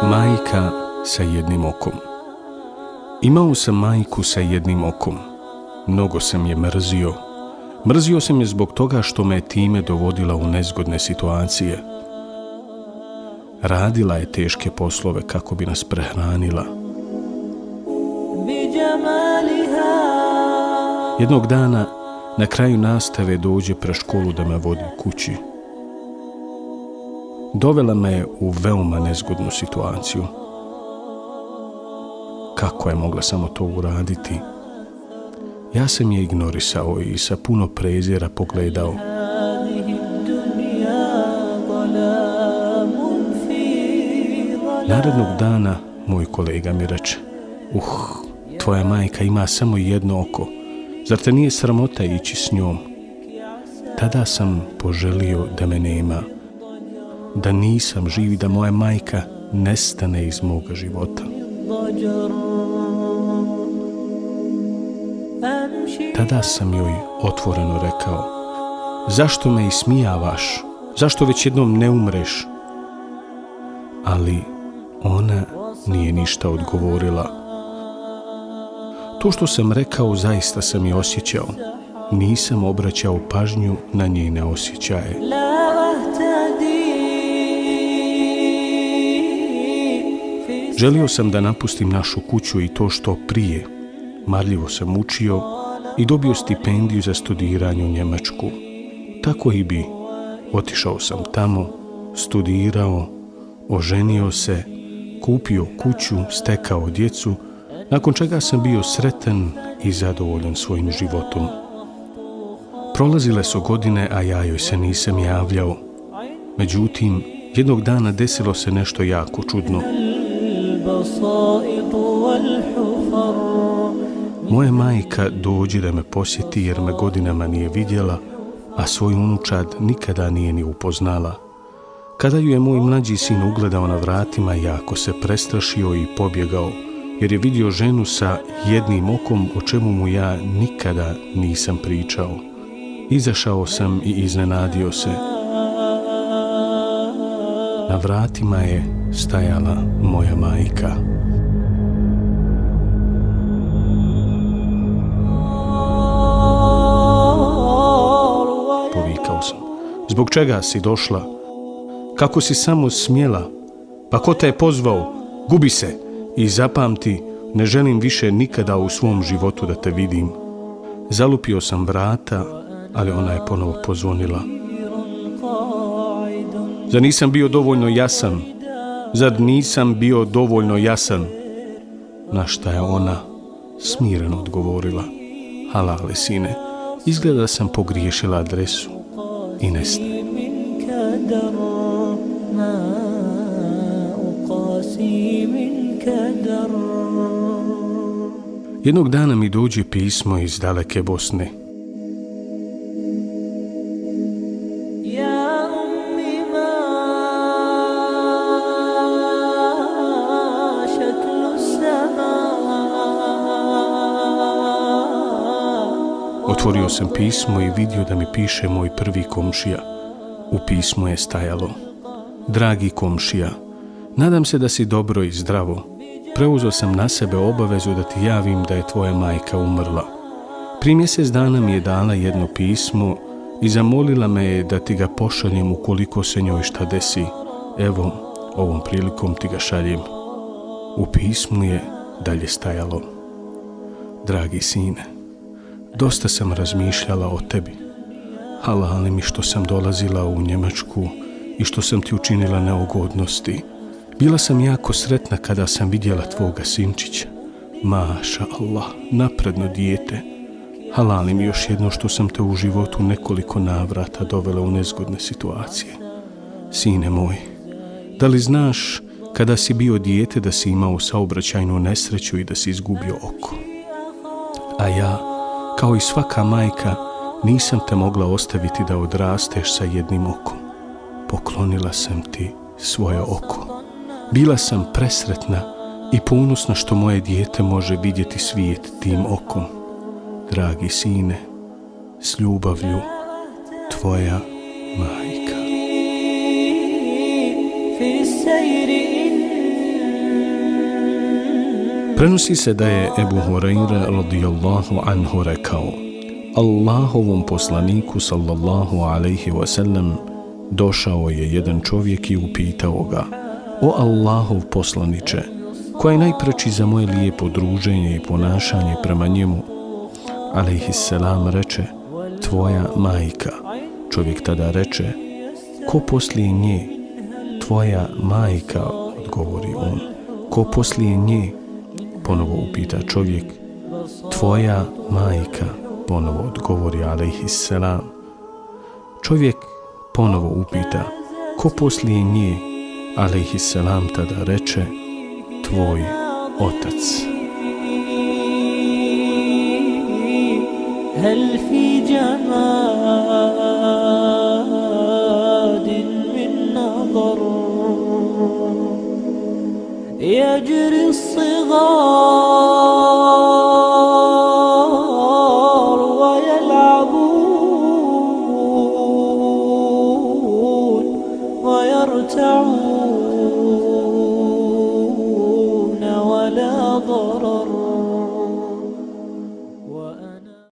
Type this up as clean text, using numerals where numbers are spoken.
Majka sa jednim okom. Imao sam majku sa jednim okom. Mnogo sam je mrzio. Mrzio sam je zbog toga što me time dovodila u nezgodne situacije. Radila je teške poslove kako bi nas prehranila. Jednog dana, na kraju nastave dođe pre školu da me vodi kući. Dovela me u veoma nezgodnu situaciju. Kako je mogla samo to uraditi? Ja sam je ignorisao i sa puno prezira pogledao. Narednog dana moj kolega mi reče: tvoja majka ima samo jedno oko. Zar te nije sramota ići s njom? Tada sam poželio da me nema, da nisam živ i da moja majka nestane iz moga života. Tada sam joj otvoreno rekao: zašto me ismijavaš? Zašto već jednom ne umreš? Ali ona nije ništa odgovorila. To što sam rekao zaista sam i osjećao. Nisam obraćao pažnju na njene osjećaje. Želio sam da napustim našu kuću i to što prije. Marljivo sam učio i dobio stipendiju za studiranje u Njemačku. Tako i bi. Otišao sam tamo, studirao, oženio se, kupio kuću, stekao djecu, nakon čega sam bio sretan i zadovoljan svojim životom. Prolazile su godine, a ja joj se nisam javljao. Međutim, jednog dana desilo se nešto jako čudno. Moja majka dođe da me posjeti jer me godinama nije vidjela, a svoju unučad nikada nije ni upoznala. Kada ju je moj mlađi sin ugledao na vratima, jako se prestrašio i pobjegao, jer je vidio ženu sa jednim okom, o čemu mu ja nikada nisam pričao. Izašao sam i iznenadio se. Na vratima je stajala moja majka. Povikao sam: zbog čega si došla? Kako si samo smjela? Pa ko te je pozvao? Gubi se i zapamti, ne želim više nikada u svom životu da te vidim. Zalupio sam vrata, ali ona je ponovo pozvonila. Zar nisam bio dovoljno jasan? Zar nisam bio dovoljno jasan? Na šta je ona smireno odgovorila: halale sine, izgleda sam pogriješila adresu i nestaje. Jednog dana mi dođe pismo iz daleke Bosne. Otvorio sam pismo i vidio da mi piše moj prvi komšija. U pismu je stajalo: dragi komšija, nadam se da si dobro i zdravo. Preuzeo sam na sebe obavezu da ti javim da je tvoja majka umrla. Prije mjesec dana mi je dala jedno pismo i zamolila me je da ti ga pošaljem ukoliko se njoj šta desi. Evo, ovom prilikom ti ga šaljem. U pismu je dalje stajalo: dragi sine, dosta sam razmišljala o tebi. Halali mi što sam dolazila u Njemačku i što sam ti učinila neugodnosti. Bila sam jako sretna kada sam vidjela tvoga sinčića. Maša Allah, napredno dijete. Halali mi još jedno što sam te u životu nekoliko navrata dovela u nezgodne situacije. Sine moj, da li znaš kada si bio dijete da si imao saobraćajnu nesreću i da si izgubio oko? A ja, kao i svaka majka, nisam te mogla ostaviti da odrasteš sa jednim okom. Poklonila sam ti svoje oko. Bila sam presretna i ponosna što moje dijete može vidjeti svijet tim okom. Dragi sine, s ljubavlju, tvoja majka. Prenosi se da je Ebu Hurajra radijallahu anhu rekao: Allahovom poslaniku sallallahu alaihi wasallam došao je jedan čovjek i upitao ga: O Allahov poslaniče, ko je najpreči za moje lijepo druženje i ponašanje prema njemu? Alejhisselam reče: tvoja majka. Čovjek tada reče: ko poslije nje? Tvoja majka, odgovori on. Ko poslije nje? Ponovo upita čovjek. Tvoja majka, ponovo odgovori alejhisselam. Čovjek ponovo upita: ko poslije nje? Alejhisselam tada reče: tvoj otac. هل في جماد من نظر يجري الصغار